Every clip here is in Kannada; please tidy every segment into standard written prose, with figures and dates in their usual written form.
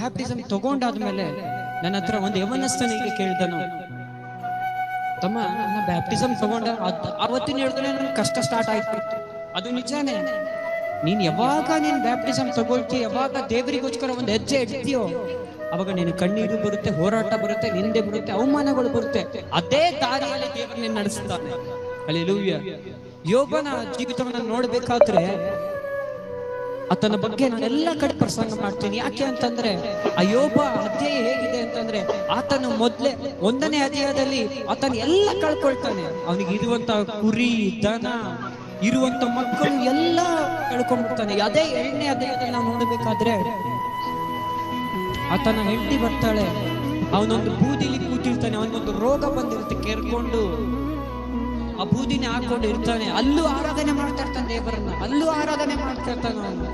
ಬ್ಯಾಪ್ಟಿಸಮ್ ತಗೊಂಡಾದ್ಮೇಲೆ ನನ್ನ ಹತ್ರ ಒಂದು ಯವನಸ್ಥನಿಗೆ ಕೇಳಿದನು, ತಮ್ಮ ನನ್ನ ಬ್ಯಾಪ್ಟಿಸಮ್ ತಗೊಂಡ ಅವತ್ತಿನ ಹೇಳಿದ್ರೆ ನನ್ ಕಷ್ಟ ಸ್ಟಾರ್ಟ್ ಆಯ್ತು. ಅದು ನಿಜಾನೇ. ನೀನ್ ಯಾವಾಗ ನೀನ್ ಬ್ಯಾಪ್ಟಿಸಮ್ ತಗೊಳ್ತಿ, ಯಾವಾಗ ದೇವರಿಗೋಸ್ಕರ ಒಂದು ಹೆಜ್ಜೆ ಇಡ್ತೀಯೋ ಅವಾಗ ನೀನು ಕಣ್ಣೀರು ಬರುತ್ತೆ, ಹೋರಾಟ ಬರುತ್ತೆ, ನಿಂದೆ ಬರುತ್ತೆ, ಅವಮಾನಗಳು ಬರುತ್ತೆ. ಅದೇ ದಾರಿಯಲ್ಲಿ ದೇವರು ನಿನ್ನ ನಡೆಸ್ತಾನೆ. ಹಲ್ಲೆಲೂಯಾ. ಯೋಬನ ಜೀವಿತವನ್ನ ನೋಡ್ಬೇಕಾದ್ರೆ ಆತನ ಬಗ್ಗೆ ನಾನೆಲ್ಲ ಕಡೆ ಪ್ರಸಂಗ ಮಾಡ್ತೀನಿ. ಯಾಕೆ ಅಂತಂದ್ರೆ ಆ ಯೋಬ ಅಧ್ಯಾಯ ಹೇಗಿದೆ ಅಂತಂದ್ರೆ, ಆತನು ಮೊದ್ಲೇ 1ನೇ ಅಧ್ಯಾಯದಲ್ಲಿ ಆತನ ಎಲ್ಲ ಕಳ್ಕೊಳ್ತಾನೆ. ಅವನಿಗೆ ಇರುವಂತ ಕುರಿ, ದನ, ಇರುವಂತ ಮಕ್ಕಳು ಎಲ್ಲ ಕಳ್ಕೊಂಡ್ಬಿಡ್ತಾನೆ. ಅದೇ 2ನೇ ಅಧ್ಯಾಯದಲ್ಲಿ ನಾವು ನೋಡ್ಬೇಕಾದ್ರೆ ಆತನ ಹೆಂಡತಿ ಬರ್ತಾಳೆ, ಅವನೊಂದು ಬೂದಿಲಿ ಕೂತಿರ್ತಾನೆ, ಅವನೊಂದು ರೋಗ ಬಂದಿರುತ್ತೆ, ಕೆರ್ಕೊಂಡು ಆ ಬೂದಿನೇ ಹಾಕೊಂಡು ಇರ್ತಾನೆ. ಅಲ್ಲೂ ಆರಾಧನೆ ಮಾಡ್ತಾ ಇರ್ತಾನೆ ದೇವರನ್ನ, ಅಲ್ಲೂ ಆರಾಧನೆ ಮಾಡ್ತಾ ಇರ್ತಾನೆ ಅವನು.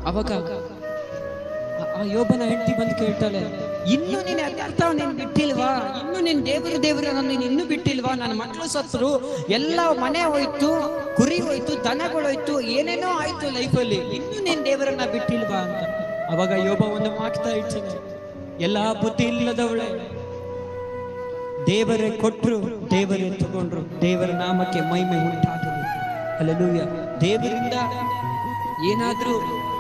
ಅವಾಗ ಆ ಯೋಬನ ಹೆಂಡತಿ ಬಂದು ಕೇಳ್ತಾಳೆ, ಇನ್ನು ನೀನ್ ಅರ್ಥ ನೀನ್ ಬಿಟ್ಟಿಲ್ವಾ? ಇನ್ನು ನೀನ್ ದೇವರನ್ನ ನೀನ್ ಇನ್ನು ಬಿಟ್ಟಿಲ್ವಾ? ನನ್ನ ಮಕ್ಕಳು ಸತ್ರು, ಎಲ್ಲ ಮನೆ ಹೋಯ್ತು, ಕುರಿ ಹೋಯ್ತು, ದನಗಳು ಹೋಯ್ತು, ಏನೇನೋ ಆಯ್ತು ಲೈಫಲ್ಲಿ, ಇನ್ನು ನೀನ್ ದೇವರನ್ನ ಬಿಟ್ಟಿಲ್ವಾ ಅಂತ. ಅವಾಗ ಯೋಬ ಒಂದು ಮಾಗ್ತಾ ಇರ್ತಾನೆ, ಎಲ್ಲಾ ಬುದ್ಧಿ ಇಲ್ಲದವಳೆ, ದೇವರೇ ಕೊಟ್ರು, ದೇವರೇ ತಗೊಂಡ್ರು, ದೇವರ ನಾಮಕ್ಕೆ ಮಹಿಮೆ ಉಂಟಾಗಲಿ. ಹಲ್ಲೆಲೂಯಾ. ದೇವರಿಂದ ಏನಾದ್ರೂ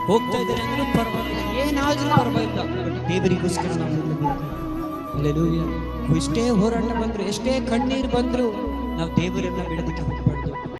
ಹೋಗ್ತಾ ಇದ್ದಾರೆ ಅಂದ್ರೂ ಪರವಾಗಿಲ್ಲ, ಏನಾದ್ರೂ ಪರವಾಗಿಲ್ಲ, ದೇವರಿಗೋಸ್ಕರ ನಾವು ನಿಲ್ಲಬೇಕು. ಹಲ್ಲೆಲೂಯಾ. ಎಷ್ಟೇ ಹೋರಾಟ ಬಂದ್ರು, ಎಷ್ಟೇ ಕಣ್ಣೀರು ಬಂದ್ರು ನಾವು ದೇವರನ್ನ ಬಿಡೋದಕ್ಕೆ ಹೋಗ್ಬೇಕು.